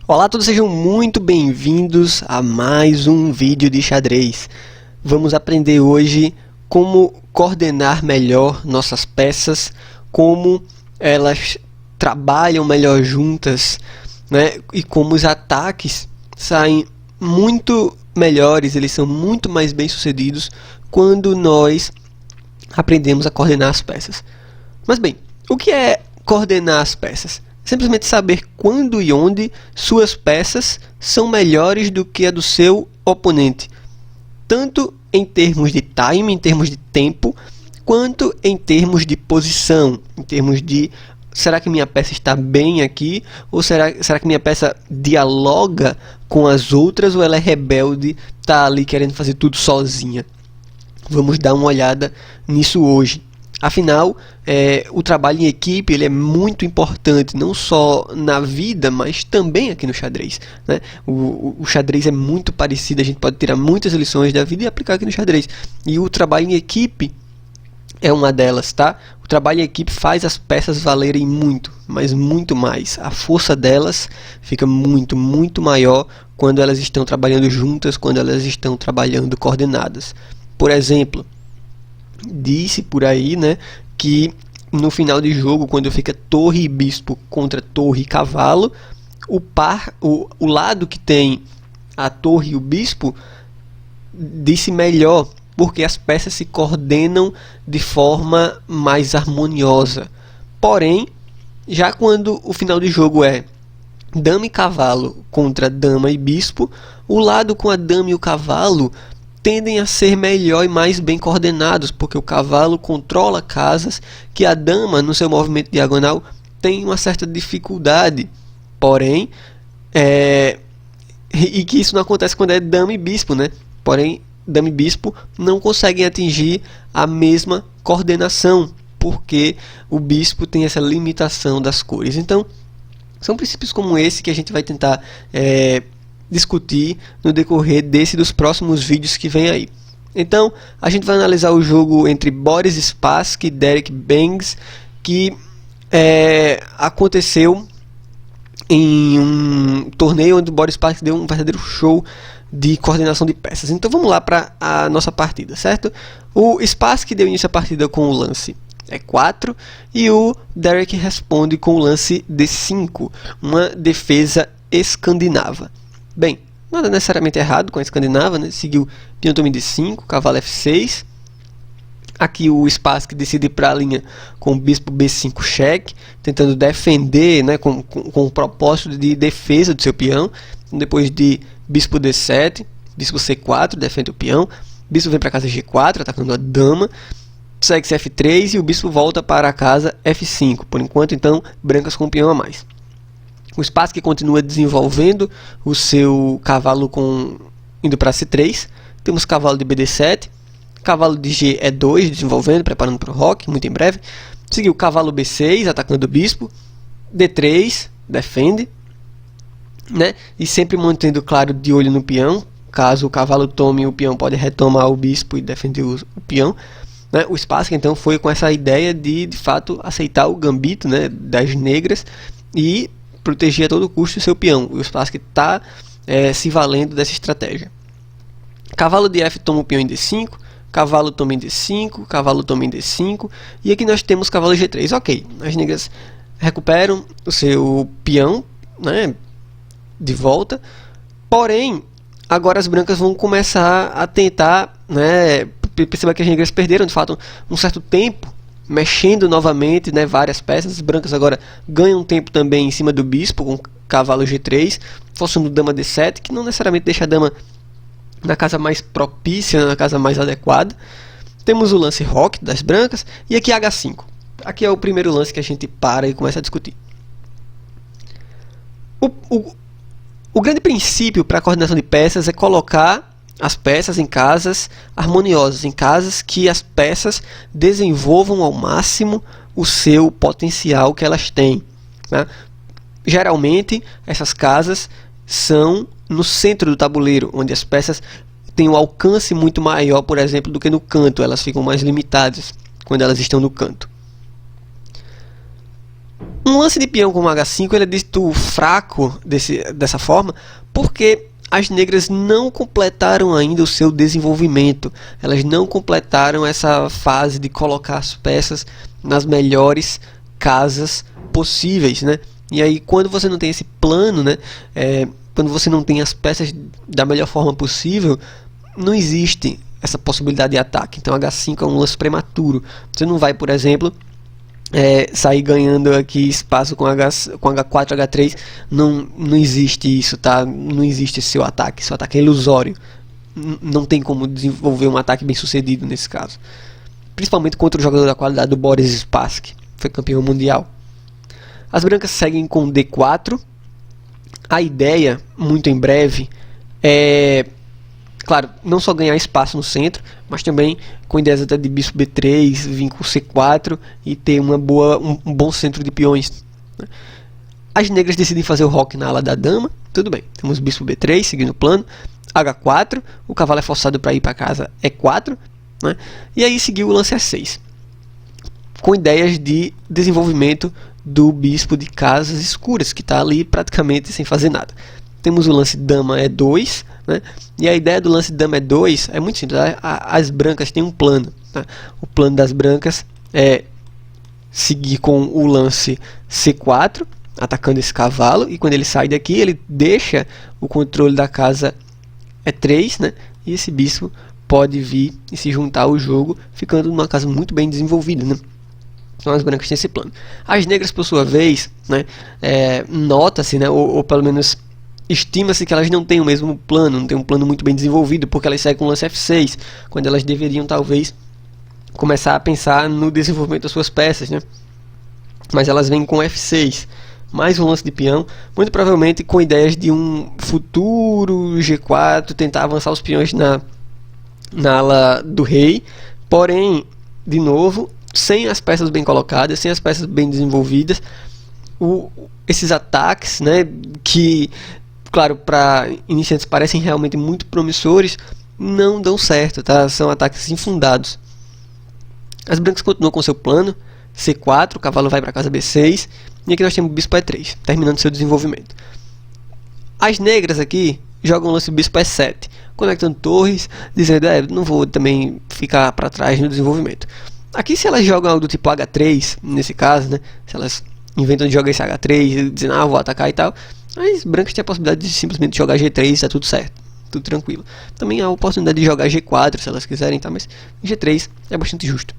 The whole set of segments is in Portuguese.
Olá a todos, sejam muito bem-vindos a mais um vídeo de xadrez. Vamos aprender hoje como coordenar melhor nossas peças, como elas trabalham melhor juntas, né? E como os ataques saem muito melhores, eles são muito mais bem-sucedidos quando nós aprendemos a coordenar as peças. Mas bem, o que é coordenar as peças? Simplesmente saber quando e onde suas peças são melhores do que a do seu oponente, tanto em termos de time, em termos de tempo, quanto em termos de posição, em termos de será que minha peça está bem aqui, ou será que minha peça dialoga com as outras, ou ela é rebelde, está ali querendo fazer tudo sozinha. Vamos dar uma olhada nisso hoje. Afinal, o trabalho em equipe ele é muito importante, não só na vida, mas também aqui no xadrez, né? O xadrez é muito parecido, a gente pode tirar muitas lições da vida e aplicar aqui no xadrez. E o trabalho em equipe é uma delas, tá? O trabalho em equipe faz as peças valerem muito, mas muito mais. A força delas fica muito, muito maior quando elas estão trabalhando juntas, quando elas estão trabalhando coordenadas. Por exemplo, disse por aí, né, que no final de jogo, quando fica torre e bispo contra torre e cavalo, o lado que tem a torre e o bispo disse melhor, porque as peças se coordenam de forma mais harmoniosa. Porém, já quando o final de jogo é dama e cavalo contra dama e bispo, o lado com a dama e o cavalo tendem a ser melhor e mais bem coordenados, porque o cavalo controla casas que a dama, no seu movimento diagonal, tem uma certa dificuldade. Porém, e que isso não acontece quando é dama e bispo, né? Porém, dama e bispo não conseguem atingir a mesma coordenação, porque o bispo tem essa limitação das cores. Então, são princípios como esse que a gente vai tentar discutir no decorrer dos próximos vídeos que vem aí. Então, a gente vai analisar o jogo entre Boris Spassky e Derek Banks, que aconteceu em um torneio onde o Boris Spassky deu um verdadeiro show de coordenação de peças. Então vamos lá para a nossa partida, certo? O Spassky deu início à partida com o lance E4 e o Derek responde com o lance D5, uma defesa escandinava. Bem, nada necessariamente errado com a escandinava, né? Seguiu peão toma D5, cavalo F6. Aqui o Spassky decide ir para a linha com o bispo B5 cheque, tentando defender, né, com o propósito de defesa do seu peão. Depois de bispo D7, bispo C4, defende o peão. Bispo vem para a casa G4, atacando a dama. Segue F3 e o bispo volta para a casa F5. Por enquanto, então, brancas com o peão a mais. O Spassky continua desenvolvendo o seu cavalo indo para C3. Temos cavalo de BD7. Cavalo de G2 desenvolvendo, preparando para o roque, muito em breve. Seguiu cavalo B6, atacando o bispo. D3, defende. Né? E sempre mantendo, claro, de olho no peão. Caso o cavalo tome, o peão pode retomar o bispo e defender o peão. Né? O Spassky, então, foi com essa ideia de fato, aceitar o gambito, né, das negras e proteger a todo custo o seu peão. O Spassky está se valendo dessa estratégia. Cavalo de F toma o peão em D5, cavalo toma em D5, cavalo toma em D5, e aqui nós temos cavalo G3. Ok, as negras recuperam o seu peão, né, de volta, porém, agora as brancas vão começar a tentar, né, perceber que as negras perderam, de fato, um certo tempo, mexendo novamente, né, várias peças. As brancas agora ganham tempo também em cima do bispo com cavalo G3, forçando dama D7, que não necessariamente deixa a dama na casa mais propícia, na casa mais adequada. Temos o lance roque das brancas e aqui H5. Aqui é o primeiro lance que a gente para e começa a discutir. O grande princípio para a coordenação de peças é colocar as peças em casas harmoniosas, em casas que as peças desenvolvam ao máximo o seu potencial que elas têm, né? Geralmente, essas casas são no centro do tabuleiro, onde as peças têm um alcance muito maior, por exemplo, do que no canto. Elas ficam mais limitadas quando elas estão no canto. Um lance de peão como H5 ele é dito fraco dessa forma porque as negras não completaram ainda o seu desenvolvimento. Elas não completaram essa fase de colocar as peças nas melhores casas possíveis, né? E aí quando você não tem esse plano, né? Quando você não tem as peças da melhor forma possível, não existe essa possibilidade de ataque. Então H5 é um lance prematuro. Você não vai, por exemplo, sair ganhando aqui espaço com H4, H3. Não existe isso, tá? Não existe esse seu ataque. Seu ataque é ilusório. Não tem como desenvolver um ataque bem sucedido nesse caso. Principalmente contra o jogador da qualidade do Boris Spassky, que foi campeão mundial. As brancas seguem com D4. A ideia, muito em breve, é, claro, não só ganhar espaço no centro, mas também com ideias até de bispo B3, vir com C4 e ter um bom centro de peões, né? As negras decidem fazer o roque na ala da dama, tudo bem. Temos bispo B3, seguindo o plano, H4, o cavalo é forçado para ir para casa E4, né? E aí seguiu o lance A6, com ideias de desenvolvimento do bispo de casas escuras, que está ali praticamente sem fazer nada. Temos o lance dama E2, né? E a ideia do lance dama E2 é muito simples. As brancas têm um plano, tá? O plano das brancas é seguir com o lance C4, atacando esse cavalo, e quando ele sai daqui, ele deixa o controle da casa E3, né? E esse bispo pode vir e se juntar ao jogo, ficando numa casa muito bem desenvolvida, né? Então as brancas têm esse plano. As negras, por sua vez, né, nota-se, né, ou pelo menos estima-se que elas não têm o mesmo plano, não têm um plano muito bem desenvolvido, porque elas seguem com o lance F6, quando elas deveriam talvez começar a pensar no desenvolvimento das suas peças, né? Mas elas vêm com F6, mais um lance de peão, muito provavelmente com ideias de um futuro G4, tentar avançar os peões na ala do rei, porém, de novo, sem as peças bem colocadas, sem as peças bem desenvolvidas, esses ataques, né, que, claro, para iniciantes parecem realmente muito promissores, não dão certo, tá? São ataques infundados. As brancas continuam com seu plano, C4, o cavalo vai para casa B6, e aqui nós temos o bispo E3, terminando seu desenvolvimento. As negras aqui jogam o lance bispo E7, conectando torres, dizendo, não vou também ficar para trás no desenvolvimento. Aqui, se elas jogam algo do tipo H3, nesse caso, né, se elas inventam de jogar esse H3, dizendo, vou atacar e tal, as brancas têm a possibilidade de simplesmente jogar G3 e está tudo certo, tudo tranquilo. Também há a oportunidade de jogar G4, se elas quiserem, tá, mas G3 é bastante justo.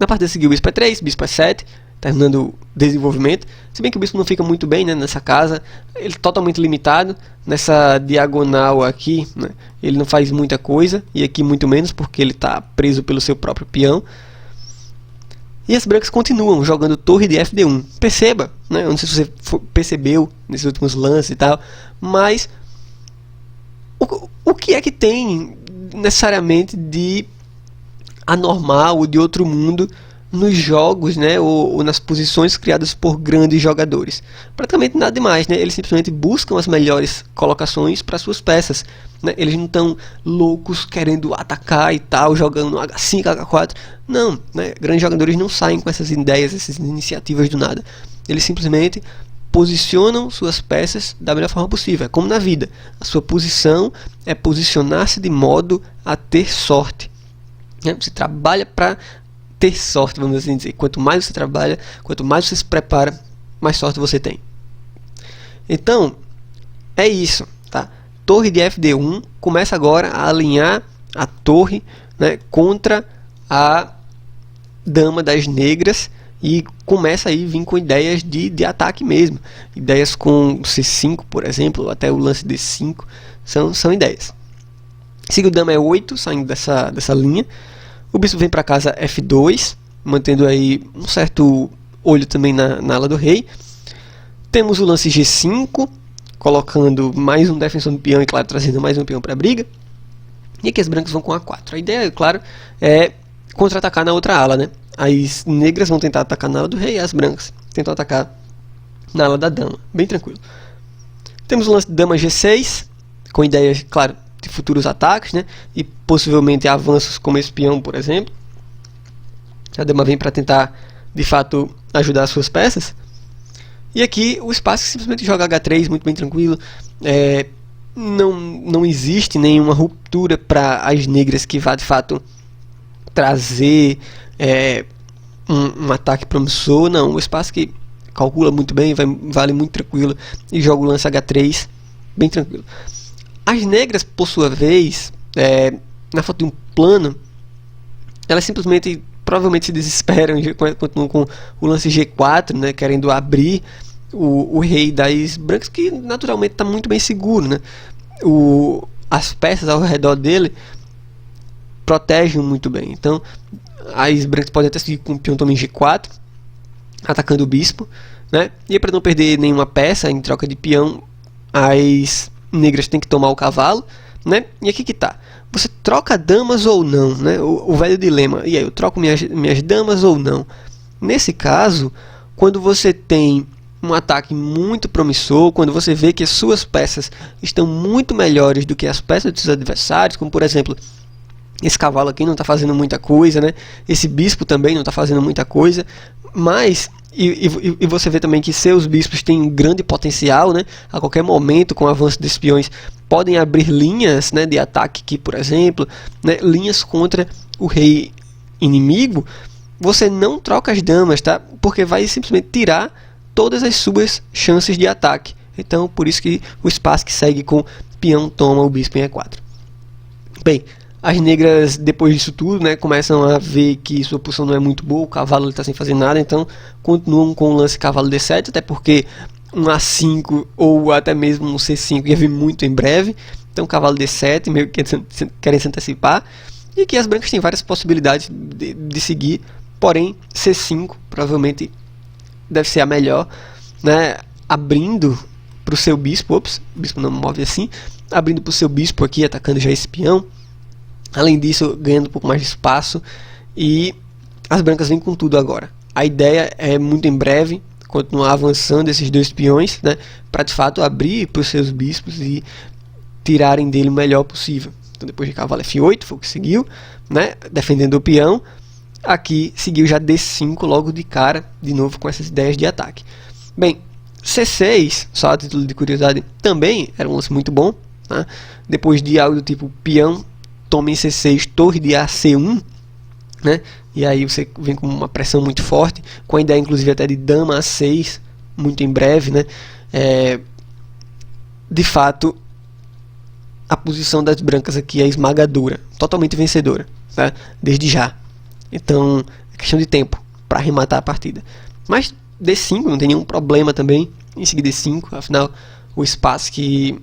Na partida seguiu o bispo E3, bispo E7, terminando o desenvolvimento, se bem que o bispo não fica muito bem, né, nessa casa, ele é totalmente limitado, nessa diagonal aqui, né, ele não faz muita coisa, e aqui muito menos, porque ele está preso pelo seu próprio peão. E as brancas continuam jogando torre de FD1, perceba, né, não sei se você percebeu nesses últimos lances e tal, mas o que é que tem necessariamente de anormal ou de outro mundo nos jogos, né, ou nas posições criadas por grandes jogadores? Praticamente nada demais, né? Eles simplesmente buscam as melhores colocações para suas peças, né? Eles não estão loucos querendo atacar e tal, jogando H5, H4. Não, né? Grandes jogadores não saem com essas ideias, essas iniciativas do nada. Eles simplesmente posicionam suas peças da melhor forma possível. É como na vida. A sua posição é posicionar-se de modo a ter sorte. Você trabalha para ter sorte, vamos assim dizer. Quanto mais você trabalha, quanto mais você se prepara, mais sorte você tem. Então, é isso, tá? Torre de FD1 começa agora a alinhar a torre, né, contra a dama das negras e começa aí a vir com ideias de ataque mesmo. Ideias com C5, por exemplo, até o lance D5, são ideias. Siga o dama E8, saindo dessa linha. O bispo vem para casa F2, mantendo aí um certo olho também na ala do rei. Temos o lance G5, colocando mais um defensor do peão e, claro, trazendo mais um peão para a briga. E aqui as brancas vão com A4. A ideia, claro, é contra-atacar na outra ala, né? As negras vão tentar atacar na ala do rei e as brancas tentam atacar na ala da dama. Bem tranquilo. Temos o lance dama G6, com ideias, claro, de futuros ataques, né? E possivelmente avanços como esse peão, por exemplo. A dama vem para tentar, de fato, ajudar as suas peças. E aqui o Spassky simplesmente joga H3 muito bem tranquilo. Não existe nenhuma ruptura para as negras que vá de fato trazer um ataque promissor. Não, o Spassky calcula muito bem, vale muito tranquilo e joga o lance H3 bem tranquilo. As negras, por sua vez, na foto de um plano, elas simplesmente provavelmente se desesperam, continuam com o lance G4, né, querendo abrir o rei das brancas, que naturalmente está muito bem seguro, né? As peças ao redor dele protegem muito bem. Então as brancas podem até seguir com o peão toma em G4, atacando o bispo, né? E para não perder nenhuma peça em troca de peão, as negras têm que tomar o cavalo, né? E aqui que tá. Você troca damas ou não, né? O velho dilema. E aí, eu troco minhas damas ou não? Nesse caso, quando você tem um ataque muito promissor, quando você vê que as suas peças estão muito melhores do que as peças dos adversários, como por exemplo, esse cavalo aqui não está fazendo muita coisa, né? Esse bispo também não está fazendo muita coisa, mas e você vê também que seus bispos têm um grande potencial, né? A qualquer momento, com o avanço dos peões, podem abrir linhas, né, de ataque aqui, por exemplo, né, linhas contra o rei inimigo. Você não troca as damas, tá? Porque vai simplesmente tirar todas as suas chances de ataque. Então, por isso que o Spassky segue com peão toma o bispo em E4. Bem, as negras, depois disso tudo, né, começam a ver que sua posição não é muito boa, o cavalo está sem fazer nada, então continuam com o lance cavalo D7, até porque um A5 ou até mesmo um C5 ia vir muito em breve. Então cavalo D7, meio que querem se antecipar, e que as brancas têm várias possibilidades de seguir, porém C5 provavelmente deve ser a melhor, né, abrindo para o seu bispo. Ops, o bispo não move assim. Abrindo para o seu bispo aqui, atacando já esse peão. Além disso, ganhando um pouco mais de espaço. E as brancas vêm com tudo agora. A ideia é muito em breve continuar avançando esses dois peões, né, para de fato abrir para os seus bispos e tirarem dele o melhor possível. Então depois de cavalo F8, foi o que seguiu, né, defendendo o peão. Aqui seguiu já D5 logo de cara, de novo com essas ideias de ataque. Bem, C6, só a título de curiosidade, também era um lance muito bom, né? Depois de algo do tipo peão toma em C6, torre de AC1, né? E aí você vem com uma pressão muito forte, com a ideia inclusive até de dama A6, muito em breve, né? De fato, a posição das brancas aqui é esmagadora, totalmente vencedora, tá? Desde já. Então, é questão de tempo para arrematar a partida. Mas D5 não tem nenhum problema também em seguir D5. Afinal, o Spassky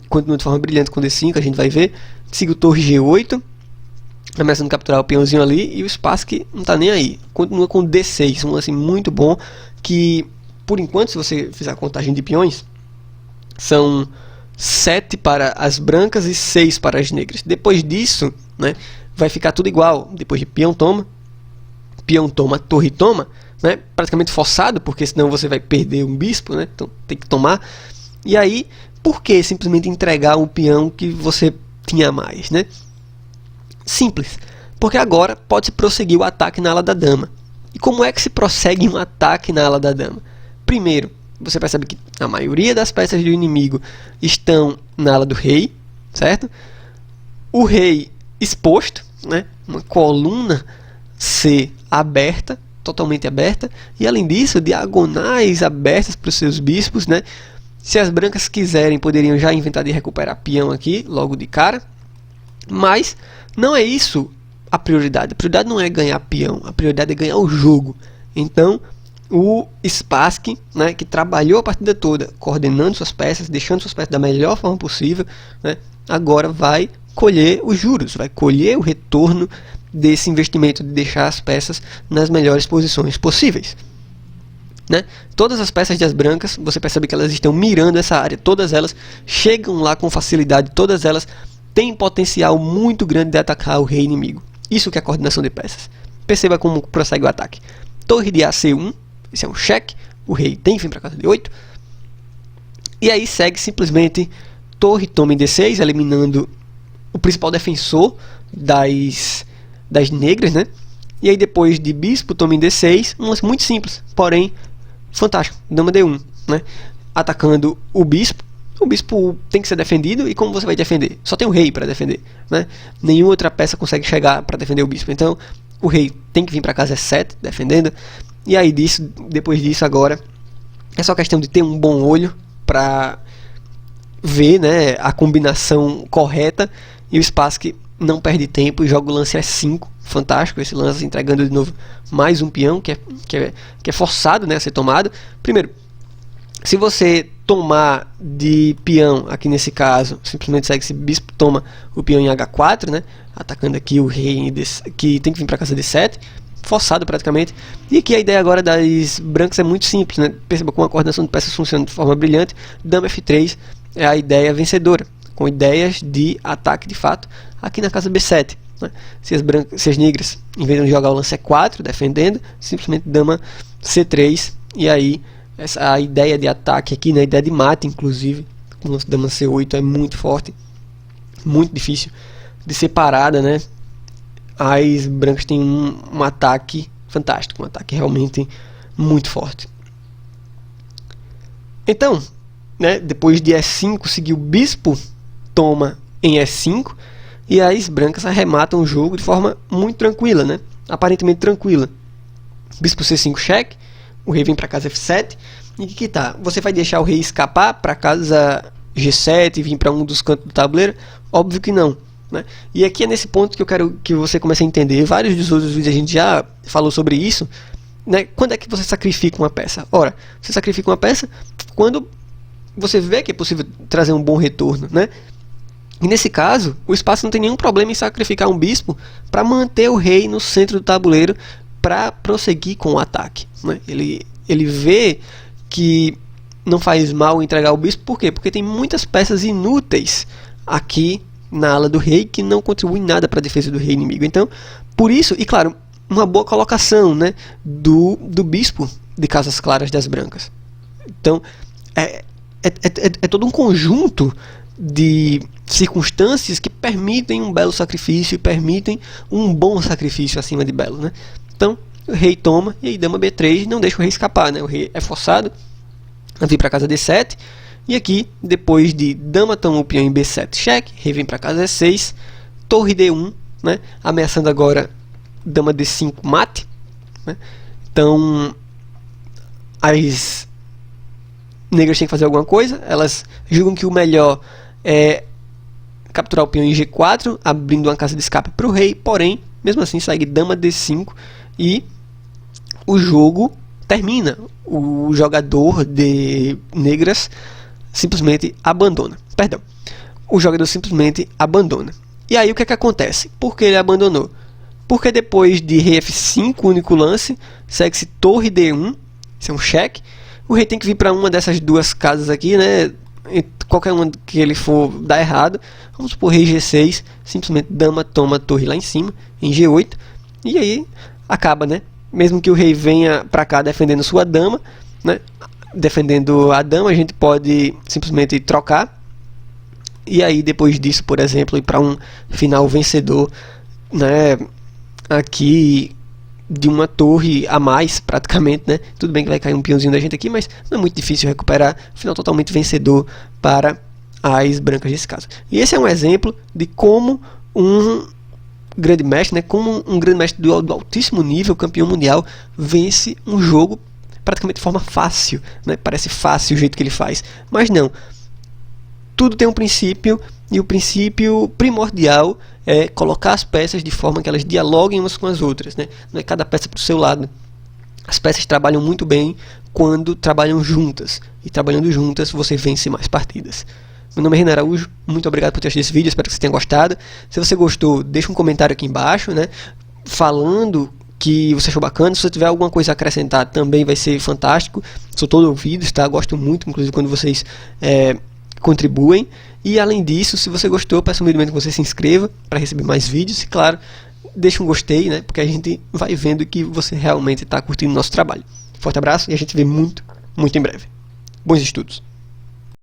continua de forma brilhante com D5, a gente vai ver. Siga o torre G8, ameaçando capturar o peãozinho ali. E o Spassky não está nem aí. Continua com D6, um lance muito bom. Que, por enquanto, se você fizer a contagem de peões, são 7 para as brancas e 6 para as negras. Depois disso, né, vai ficar tudo igual. Depois de peão toma, torre toma, né, praticamente forçado, porque senão você vai perder um bispo, né, então tem que tomar. E aí, por que simplesmente entregar um peão que você tinha mais, né? Simples, porque agora pode-se prosseguir o ataque na ala da dama. E como é que se prossegue um ataque na ala da dama? Primeiro, você percebe que a maioria das peças do inimigo estão na ala do rei, certo? O rei exposto, né, uma coluna C aberta, totalmente aberta, e além disso, diagonais abertas para os seus bispos, né? Se as brancas quiserem, poderiam já inventar de recuperar peão aqui, logo de cara, mas não é isso a prioridade. A prioridade não é ganhar peão, a prioridade é ganhar o jogo. Então, o Spassky, né, que trabalhou a partida toda, coordenando suas peças, deixando suas peças da melhor forma possível, né, agora vai colher os juros, vai colher o retorno desse investimento de deixar as peças nas melhores posições possíveis, né? Todas as peças das brancas, você percebe que elas estão mirando essa área, todas elas chegam lá com facilidade, todas elas têm potencial muito grande de atacar o rei inimigo. Isso que é a coordenação de peças. Perceba como prossegue o ataque. Torre de AC1, esse é um cheque, o rei tem que vir para casa de 8, e aí segue simplesmente torre toma em D6, eliminando o principal defensor das negras, né? E aí depois de bispo, toma em D6, um lance muito simples, porém fantástico, dama D1, né? Atacando o bispo tem que ser defendido, e como você vai defender? Só tem o rei para defender, né? Nenhuma outra peça consegue chegar para defender o bispo, então o rei tem que vir para casa E7, defendendo, e aí depois disso agora, é só questão de ter um bom olho para ver, né, a combinação correta, e o Spassky não perde tempo e joga o lance E5, fantástico esse lance, entregando de novo mais um peão que é forçado, né, a ser tomado. Primeiro, se você tomar de peão, aqui nesse caso, simplesmente segue esse bispo, toma o peão em H4, né, atacando aqui o rei que tem que vir para casa D7, forçado praticamente. E aqui a ideia agora das brancas é muito simples, né? Perceba como a coordenação de peças funciona de forma brilhante. Dama F3 é a ideia vencedora, com ideias de ataque de fato aqui na casa B7, né? Se as negras, em vez de jogar o lance E4 defendendo, simplesmente dama C3, e aí a ideia de ataque aqui, né, a ideia de mate inclusive, com o lance dama C8 é muito forte, muito difícil de ser parada, né? As brancas têm um ataque fantástico, um ataque realmente muito forte. Então, né, depois de E5 seguir o bispo, toma em E5, e as brancas arrematam o jogo de forma muito tranquila, né? Aparentemente tranquila. Bispo C5 cheque, o rei vem para casa F7, e que tá? Você vai deixar o rei escapar para casa G7 e vir para um dos cantos do tabuleiro? Óbvio que não, né? E aqui é nesse ponto que eu quero que você comece a entender. Vários dos outros vídeos a gente já falou sobre isso, né? Quando é que você sacrifica uma peça? Ora, você sacrifica uma peça quando você vê que é possível trazer um bom retorno, né? E nesse caso, o Spassky não tem nenhum problema em sacrificar um bispo para manter o rei no centro do tabuleiro para prosseguir com o ataque, né? Ele vê que não faz mal entregar o bispo. Por quê? Porque tem muitas peças inúteis aqui na ala do rei que não contribuem nada para a defesa do rei inimigo. Então, por isso, e claro, uma boa colocação, né, do bispo de casas claras das brancas. Então, é todo um conjunto de circunstâncias que permitem um belo sacrifício e permitem um bom sacrifício acima de belo, né? Então, o rei toma, e aí dama B3 não deixa o rei escapar, né? O rei é forçado a vir para casa D7, e aqui, depois de dama toma o peão em B7 cheque, rei vem para casa E6, torre D1, né? Ameaçando agora dama D5 mate, né? Então, as negras têm que fazer alguma coisa, elas julgam que o melhor é capturar o peão em G4, abrindo uma casa de escape para o rei, porém, mesmo assim segue dama D5 e o jogo termina. O jogador de negras simplesmente abandona. Perdão. O jogador simplesmente abandona. E aí o que é que acontece? Por que ele abandonou? Porque depois de rei F5, único lance, segue-se torre D1, isso é um cheque. O rei tem que vir para uma dessas duas casas aqui, né? Qualquer uma que ele for dar errado. Vamos supor rei G6, simplesmente dama toma torre lá em cima, em G8. E aí acaba, né? Mesmo que o rei venha para cá defendendo sua dama, né? Defendendo a dama, a gente pode simplesmente trocar. E aí depois disso, por exemplo, ir para um final vencedor, né? Aqui de uma torre a mais, praticamente, né? Tudo bem que vai cair um peãozinho da gente aqui, mas não é muito difícil recuperar. Final totalmente vencedor para as brancas nesse caso. E esse é um exemplo de como um grande mestre, né? Como um grande mestre do altíssimo nível, campeão mundial, vence um jogo praticamente de forma fácil, né? Parece fácil o jeito que ele faz, mas não. Tudo tem um princípio, e o princípio primordial é colocar as peças de forma que elas dialoguem umas com as outras, né? Não é cada peça para o seu lado. As peças trabalham muito bem quando trabalham juntas, e trabalhando juntas você vence mais partidas. Meu nome é Renan Araújo, muito obrigado por ter assistido esse vídeo, espero que você tenha gostado. Se você gostou, deixa um comentário aqui embaixo, né, falando que você achou bacana. Se você tiver alguma coisa a acrescentar, também vai ser fantástico. Sou todo ouvido, tá? Gosto muito, inclusive, quando vocês contribuem. E além disso, se você gostou, peço humildemente que você se inscreva para receber mais vídeos. E claro, deixa um gostei, né, porque a gente vai vendo que você realmente está curtindo o nosso trabalho. Forte abraço e a gente se vê muito, muito em breve. Bons estudos!